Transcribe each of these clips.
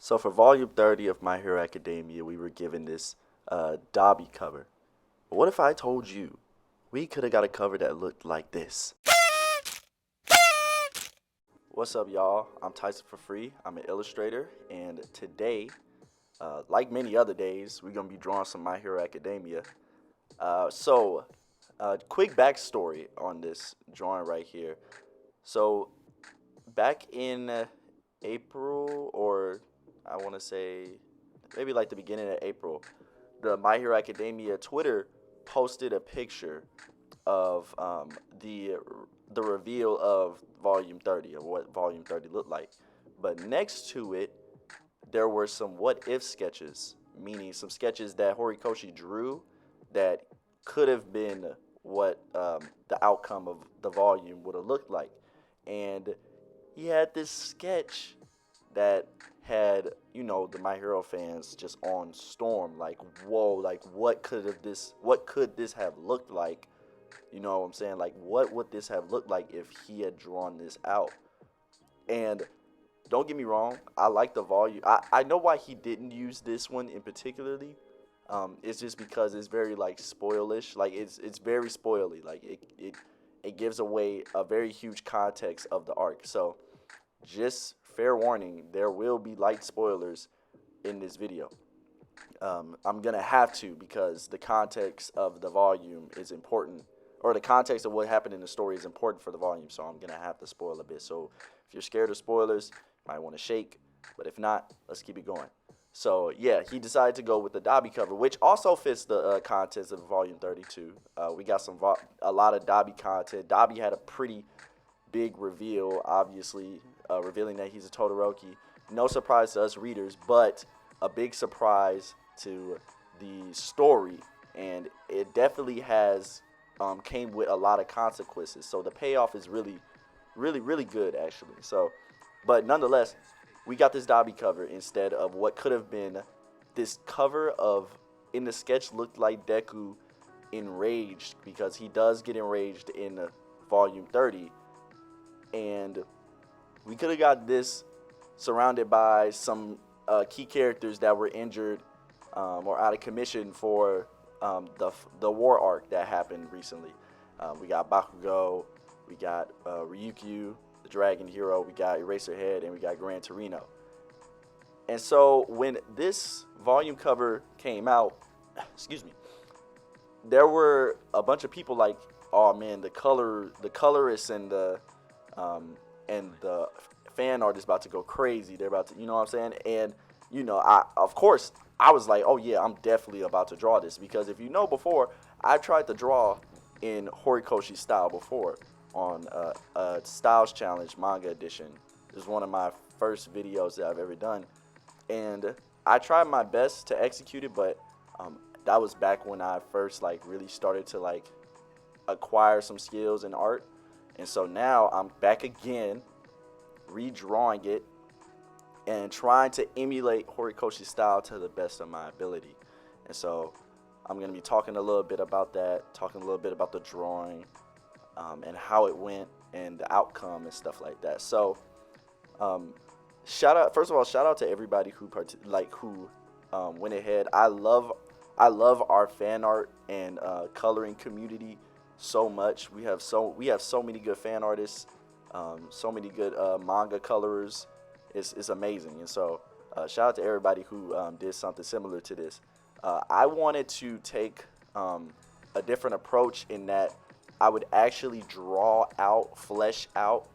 So for volume 30 of My Hero Academia, we were given this Dobby cover. But what if I told you we could have got a cover that looked like this? What's up, y'all? I'm Tyson for Free. I'm an illustrator, and today, like many other days, we're gonna be drawing some My Hero Academia. Quick backstory on this drawing right here. So, back in April, or I want to say maybe like the beginning of April, the My Hero Academia Twitter posted a picture of the reveal of Volume 30, of what Volume 30 looked like. But next to it, there were some what if sketches, meaning some sketches that Horikoshi drew that could have been what the outcome of the volume would have looked like. And he had this sketch that had, the My Hero fans just on storm, like, whoa, like what could this have looked like? You know what I'm saying? Like, what would this have looked like if he had drawn this out? And don't get me wrong, I like the volume. I know why he didn't use this one in particularly. It's just because it's very like spoilish. Like it's very spoily. Like it gives away a very huge context of the arc. So just fair warning, there will be light spoilers in this video. I'm gonna have to because the context of the volume is important, or the context of what happened in the story is important for the volume. So I'm gonna have to spoil a bit. So if you're scared of spoilers, you might want to shake. But if not, let's keep it going. So yeah, he decided to go with the Dobby cover, which also fits the context of Volume 32. We got a lot of Dobby content. Dobby had a pretty big reveal, obviously, revealing that he's a Todoroki. No surprise to us readers, but a big surprise to the story, and it definitely has came with a lot of consequences. So the payoff is really, really, really good, actually. So, but nonetheless, we got this Dobby cover instead of what could have been this cover of, in the sketch, looked like Deku enraged, because he does get enraged in Volume 30. And we could have got this surrounded by some key characters that were injured or out of commission for the war arc that happened recently. We got Bakugo, we got Ryukyu, the Dragon Hero, we got Eraserhead, and we got Gran Torino. And so when this volume cover came out, excuse me, there were a bunch of people like, oh man, the colorists and the fan art is about to go crazy. They're about to, you know what I'm saying? And of course, I was like, oh yeah, I'm definitely about to draw this, because if you know before, I tried to draw in Horikoshi style before on a Styles Challenge manga edition. It was one of my first videos that I've ever done, and I tried my best to execute it, but that was back when I first like really started to like acquire some skills in art. And so now I'm back again, redrawing it and trying to emulate Horikoshi's style to the best of my ability. And so I'm going to be talking a little bit about that, talking a little bit about the drawing and how it went and the outcome and stuff like that. So first of all, shout out to everybody who went ahead. I love our fan art and coloring community so much. We have so many good fan artists, so many good manga colorers. It's amazing. And so shout out to everybody who did something similar to this. I wanted to take a different approach in that I would actually flesh out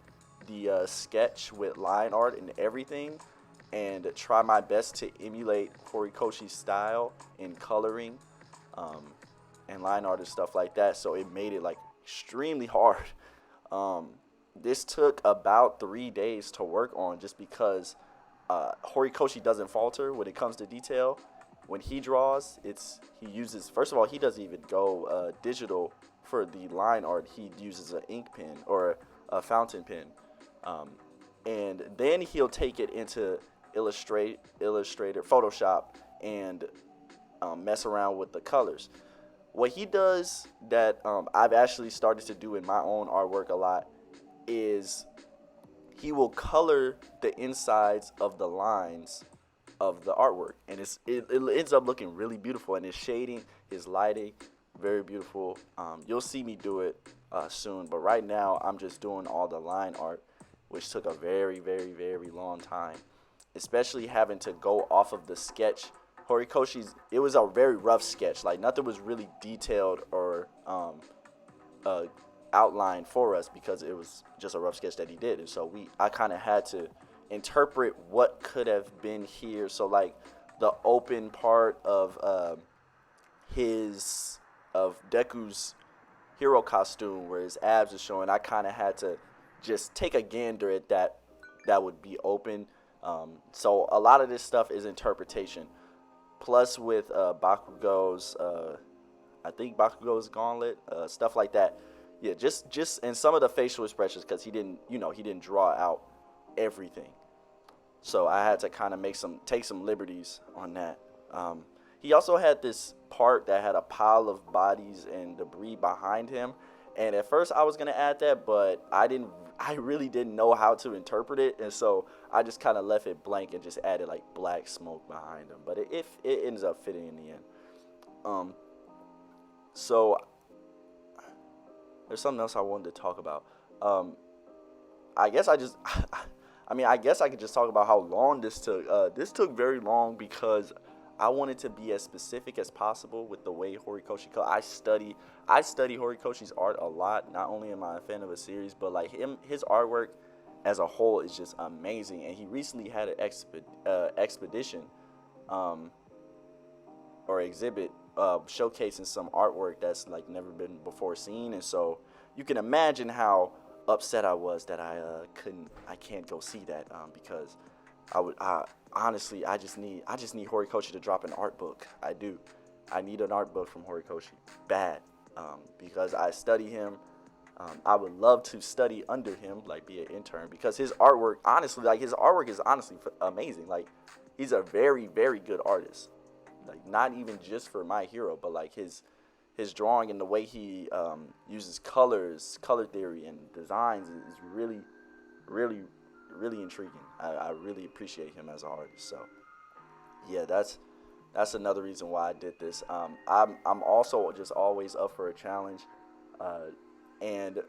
the sketch with line art and everything, and try my best to emulate Horikoshi's style in coloring and line art and stuff like that. So it made it like extremely hard. This took about 3 days to work on, just because Horikoshi doesn't falter when it comes to detail. When he draws, he uses, first of all, he doesn't even go digital for the line art. He uses an ink pen or a fountain pen, and then he'll take it into Illustrator, Photoshop, and mess around with the colors. What he does that I've actually started to do in my own artwork a lot is he will color the insides of the lines of the artwork, and it ends up looking really beautiful, and his shading, his lighting, very beautiful. You'll see me do it soon, but right now I'm just doing all the line art, which took a very, very, very long time, especially having to go off of the sketch. Horikoshi's, it was a very rough sketch. Like, nothing was really detailed or uh, outlined for us because it was just a rough sketch that he did, and so I kind of had to interpret what could have been here. So like the open part of Deku's hero costume where his abs are showing, I kind of had to just take a gander at that would be open. So a lot of this stuff is interpretation. Plus with Bakugo's, I think Bakugo's gauntlet, stuff like that. Yeah, just and some of the facial expressions, because he didn't draw out everything. So I had to kind of take some liberties on that. He also had this part that had a pile of bodies and debris behind him, and at first I was gonna add that, but I really didn't know how to interpret it, and so I just kind of left it blank and just added like black smoke behind him. But it ends up fitting in the end. So there's something else I wanted to talk about. I guess I guess I could just talk about how long this took. This took very long because I wanted to be as specific as possible with the way Horikoshi. I study Horikoshi's art a lot. Not only am I a fan of a series, but like his artwork as a whole is just amazing. And he recently had an expedition or exhibit showcasing some artwork that's like never been before seen. And so you can imagine how upset I was that I can't go see that because honestly I just need Horikoshi to drop an art book. I need an art book from Horikoshi bad, because I study him. I would love to study under him, like be an intern, because his artwork is honestly amazing. Like, he's a very, very good artist. Like, not even just for My Hero, but like his drawing and the way he uses colors, color theory, and designs is really, really, really intriguing. I really appreciate him as an artist. So yeah, that's another reason why I did this. I'm also just always up for a challenge, and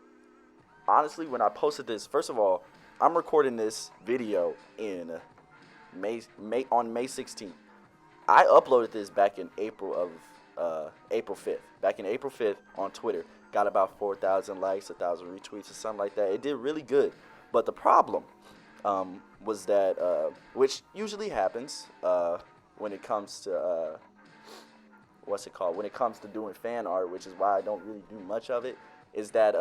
honestly, when I posted this, first of all, I'm recording this video in May 16th. I uploaded this back in April 5th. Back in April 5th on Twitter. Got about 4,000 likes, 1,000 retweets, or something like that. It did really good. But the problem was that, which usually happens when it comes to, when it comes to doing fan art, which is why I don't really do much of it, is that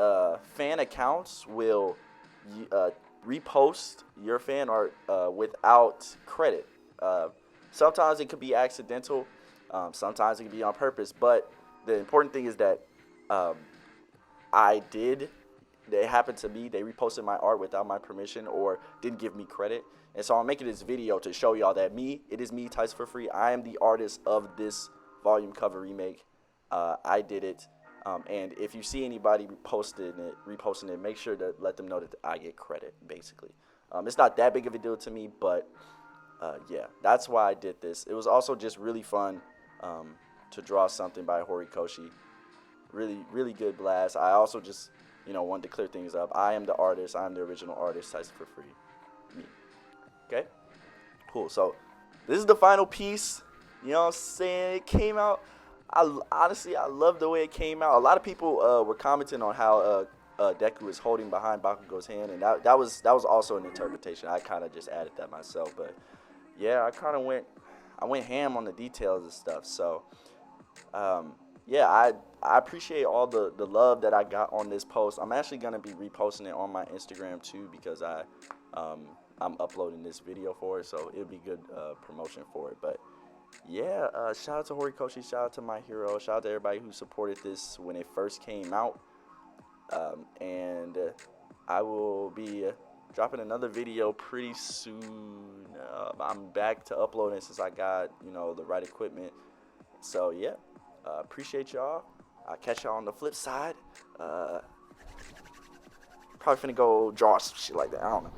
fan accounts will repost your fan art without credit. Sometimes it could be accidental. Sometimes it can be on purpose. But the important thing is that it happened to me. They reposted my art without my permission or didn't give me credit. And so I'm making this video to show y'all that it is me, Tyson for Free. I am the artist of this volume cover remake. I did it. And if you see anybody reposting it, make sure to let them know that I get credit, basically. It's not that big of a deal to me, but yeah, that's why I did this. It was also just really fun to draw something by Horikoshi. Really, really good blast. I also just, wanted to clear things up. I am the artist. I am the original artist. Tyson for Free. Me. Okay? Cool. So this is the final piece. You know what I'm saying? It came out. Honestly, I love the way it came out. A lot of people were commenting on how Deku is holding behind Bakugo's hand, and that was also an interpretation. I kind of just added that myself, but yeah, I went ham on the details and stuff. So yeah, I appreciate all the love that I got on this post. I'm actually gonna be reposting it on my Instagram too, because I'm uploading this video for it, so it'll be good promotion for it. But yeah, shout out to Horikoshi, shout out to My Hero, shout out to everybody who supported this when it first came out. And I will be dropping another video pretty soon. I'm back to uploading since I got, the right equipment. So yeah, appreciate y'all. I'll catch y'all on the flip side. Probably finna go draw some shit like that. I don't know.